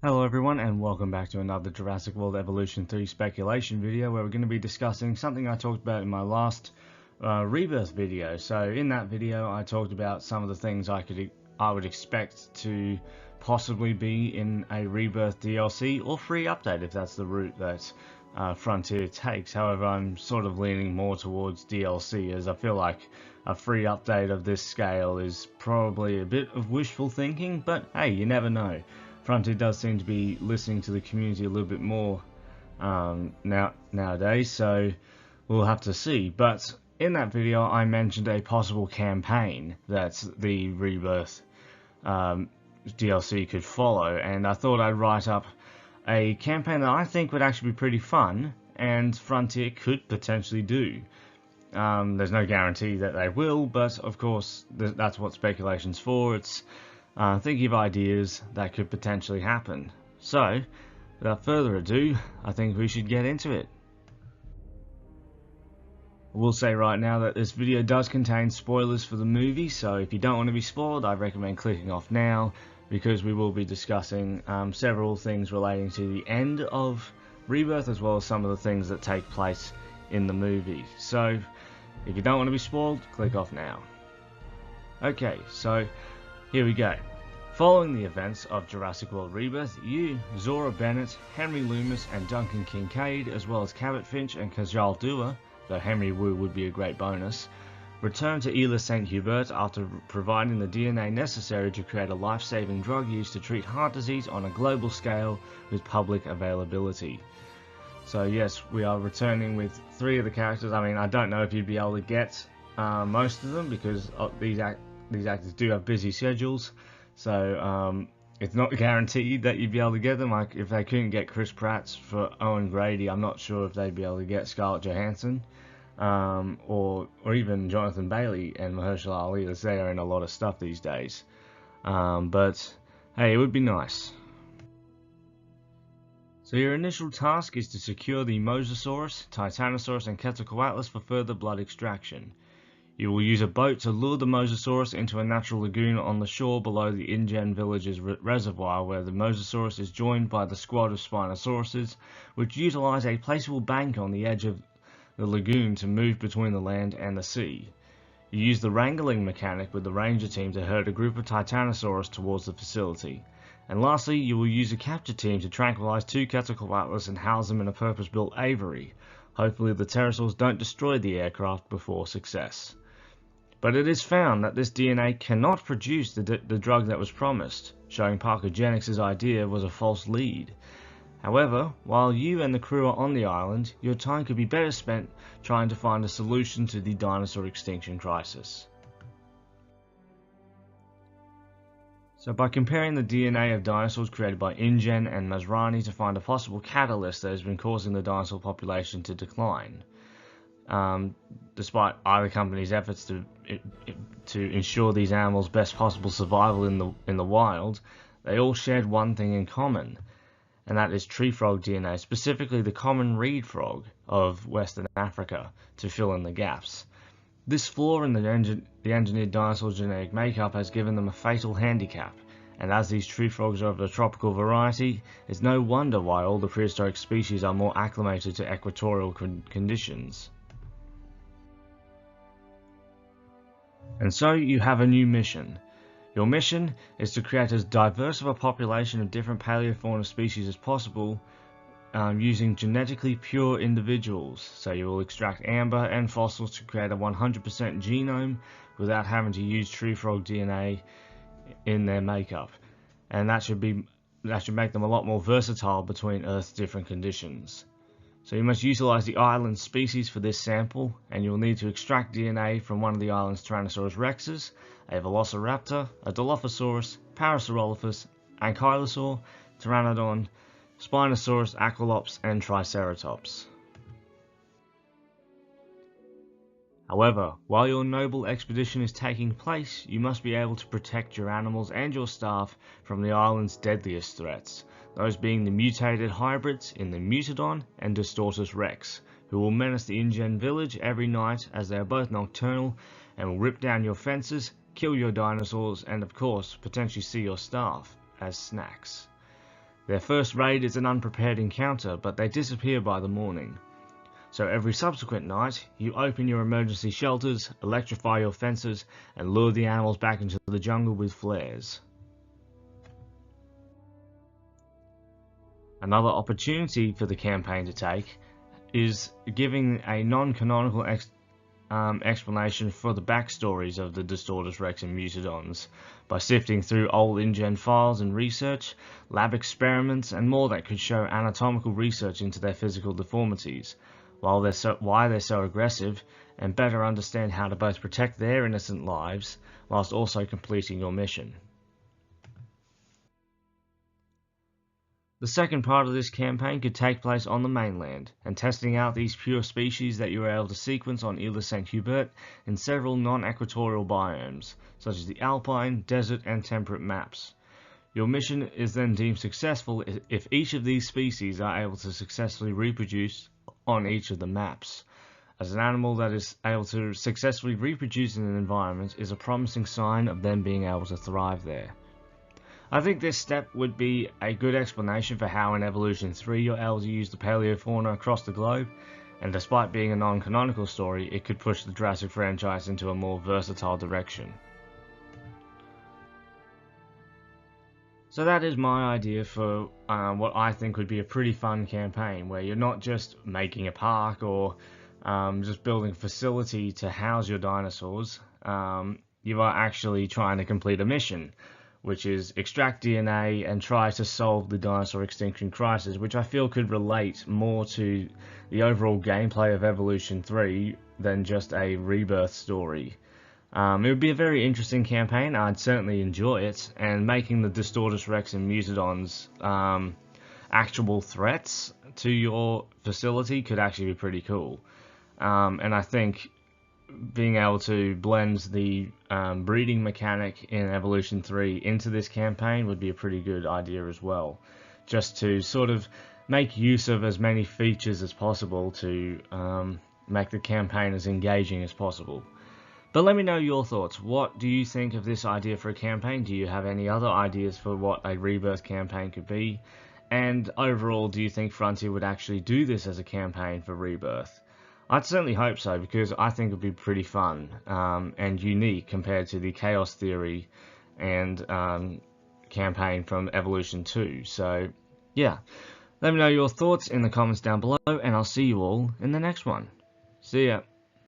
Hello everyone and welcome back to another Jurassic World Evolution 3 speculation video where we're going to be discussing something I talked about in my last Rebirth video. So in that video I talked about some of the things I would expect to possibly be in a Rebirth DLC or free update if that's the route that Frontier takes. However, I'm sort of leaning more towards DLC as I feel like a free update of this scale is probably a bit of wishful thinking, but hey, you never know. Frontier does seem to be listening to the community a little bit more nowadays, so we'll have to see. But in that video, I mentioned a possible campaign that the Rebirth DLC could follow, and I thought I'd write up a campaign that I think would actually be pretty fun, and Frontier could potentially do. There's no guarantee that they will, but of course, that's what speculation's for. It's thinking of ideas that could potentially happen. So, without further ado, I think we should get into it. I will say right now that this video does contain spoilers for the movie, so if you don't want to be spoiled, I recommend clicking off now, because we will be discussing several things relating to the end of Rebirth, as well as some of the things that take place in the movie. So, if you don't want to be spoiled, click off now. Okay, so here we go. Following the events of Jurassic World Rebirth, you, Zora Bennett, Henry Loomis and Duncan Kincaid, as well as Cabot Finch and Kajal Dua, though Henry Wu would be a great bonus, return to Isla St. Hubert after providing the DNA necessary to create a life-saving drug used to treat heart disease on a global scale with public availability. So yes, we are returning with 3 of the characters. I mean, I don't know if you'd be able to get most of them, because these actors do have busy schedules. So it's not guaranteed that you'd be able to get them. Like if they couldn't get Chris Pratt for Owen Grady, I'm not sure if they'd be able to get Scarlett Johansson or even Jonathan Bailey and Mahershala Ali, as they are in a lot of stuff these days. But hey, it would be nice. So your initial task is to secure the Mosasaurus, Titanosaurus and Quetzalcoatlus for further blood extraction. You will use a boat to lure the Mosasaurus into a natural lagoon on the shore below the InGen Village's reservoir, where the Mosasaurus is joined by the squad of Spinosauruses, which utilize a placeable bank on the edge of the lagoon to move between the land and the sea. You use the wrangling mechanic with the ranger team to herd a group of Titanosaurus towards the facility. And lastly, you will use a capture team to tranquilize 2 Quetzalcoatlus and house them in a purpose-built aviary. Hopefully the pterosaurs don't destroy the aircraft before success. But it is found that this DNA cannot produce the drug that was promised, showing Parkogenics' idea was a false lead. However, while you and the crew are on the island, your time could be better spent trying to find a solution to the dinosaur extinction crisis. So by comparing the DNA of dinosaurs created by InGen and Masrani to find a possible catalyst that has been causing the dinosaur population to decline. Despite either company's efforts to ensure these animals' best possible survival in the wild, they all shared one thing in common, and that is tree frog DNA, specifically the common reed frog of Western Africa, to fill in the gaps. This flaw in the engineered dinosaur genetic makeup has given them a fatal handicap, and as these tree frogs are of a tropical variety, it's no wonder why all the prehistoric species are more acclimated to equatorial conditions. And so you have a new mission. Your mission is to create as diverse of a population of different paleofauna species as possible using genetically pure individuals. So you will extract amber and fossils to create a 100% genome without having to use tree frog DNA in their makeup. And that should make them a lot more versatile between Earth's different conditions. So you must utilize the island species for this sample, and you'll need to extract DNA from one of the island's Tyrannosaurus rexes, a Velociraptor, a Dilophosaurus, Parasaurolophus, Ankylosaur, Pteranodon, Spinosaurus, Aquilops, and Triceratops. However, while your noble expedition is taking place, you must be able to protect your animals and your staff from the island's deadliest threats, those being the mutated hybrids in the Mutodon and Distortus Rex, who will menace the InGen village every night as they are both nocturnal and will rip down your fences, kill your dinosaurs, and of course, potentially see your staff as snacks. Their first raid is an unprepared encounter, but they disappear by the morning. So every subsequent night, you open your emergency shelters, electrify your fences, and lure the animals back into the jungle with flares. Another opportunity for the campaign to take is giving a non-canonical explanation for the backstories of the Distortus Rex and Mutodons by sifting through old InGen files and research, lab experiments, and more that could show anatomical research into their physical deformities, why they're so aggressive, and better understand how to both protect their innocent lives whilst also completing your mission. The second part of this campaign could take place on the mainland, and testing out these pure species that you were able to sequence on Ile St. Hubert in several non-equatorial biomes, such as the alpine, desert, and temperate maps. Your mission is then deemed successful if each of these species are able to successfully reproduce on each of the maps, as an animal that is able to successfully reproduce in an environment is a promising sign of them being able to thrive there. I think this step would be a good explanation for how in Evolution 3 you're able to use the paleofauna across the globe, and despite being a non-canonical story, it could push the Jurassic franchise into a more versatile direction. So that is my idea for what I think would be a pretty fun campaign, where you're not just making a park or just building a facility to house your dinosaurs. You are actually trying to complete a mission, which is extract DNA and try to solve the dinosaur extinction crisis, which I feel could relate more to the overall gameplay of Evolution 3 than just a Rebirth story. It would be a very interesting campaign. I'd certainly enjoy it, and making the Distortus Rex and Mutodons actual threats to your facility could actually be pretty cool. And I think being able to blend the breeding mechanic in Evolution 3 into this campaign would be a pretty good idea as well, just to sort of make use of as many features as possible to make the campaign as engaging as possible. But let me know your thoughts. What do you think of this idea for a campaign? Do you have any other ideas for what a Rebirth campaign could be? And overall, do you think Frontier would actually do this as a campaign for Rebirth? I'd certainly hope so, because I think it would be pretty fun and unique compared to the Chaos Theory and campaign from Evolution 2. So, yeah. Let me know your thoughts in the comments down below, and I'll see you all in the next one. See ya.